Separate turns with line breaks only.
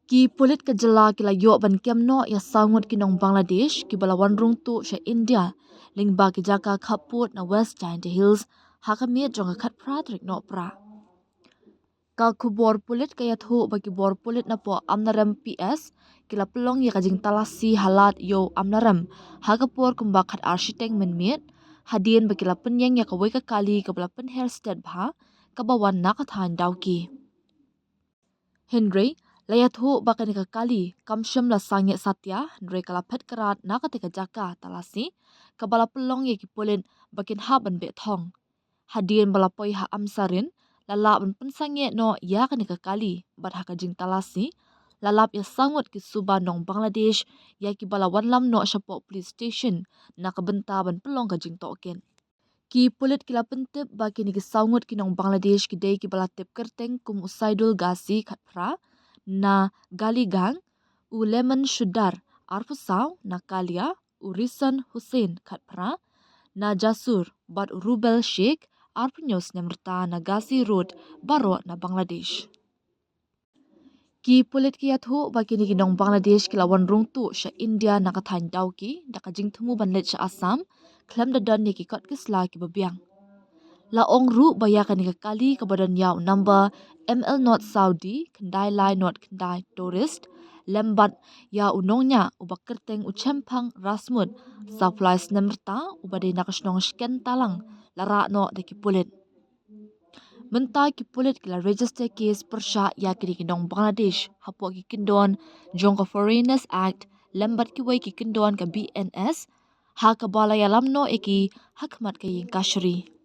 Ki polit ka jala kila yo ban kem no ya sangut ki nong Bangladesh ki balawan rung tu sha India lingba ki jaka khaput na West Giant Hills hakami jonga khat pratrik no pra. Kal kubor polit kaya thu bagi bor polit na po amnaram PS kila pelong ya kajing talasi halat yo amnaram hagapor kumba khat architect menmiet hadien bakila penyeng ya kawai ka kali kabala pen hair state bha kabawan nakathan dauki. Henry layathu bakani ka kali kamsham la sangye satya ndre kala phet karat nakate ka jaka talasi kabala pelong ye ki polin bakin haban be thong hadien bala poi ha amsarin lalap ban pensangye no ya kani ka kali bat ha ka jing talasi lalap ya sangut ki suba nong Bangladesh ya ki bala wanlam no shapo police station na ka benta ban pelong ka jing token ki polit kila pentep ba kini ki saungut ki nong Bangladesh ki dei ki bala tep kerteng kum usaidul gasi khatfra na galigang u lemon shudar arfusaw na kalia u risan hussein khatfra na jasur bat rubel sheikh arpunyos nemrta na gasi road baro na Bangladesh. Ki polit ki yathu ba kini ki nong Bangladesh ki lawan rung tu sha India nakathain dauki daka jing thumu banlet sha Assam klam da dan ki kot kisla ki babiang la ong ru baya kan ka kali ka badan yaw number ML not Saudi kendai lai not kendai tourist lembat ya unongnya ubak kerteng uchempang rasmut supplies nemrta ubade nakasnong sken talang lara no de ki polit mentai ki polit kila register case persha ya kiri kinong Bangladesh hapo ki kindon jong ka Foreigners Act lembat ki wai ki kindon ka BNS ha ka bala ya lamno eki hakmat ka yin kashri.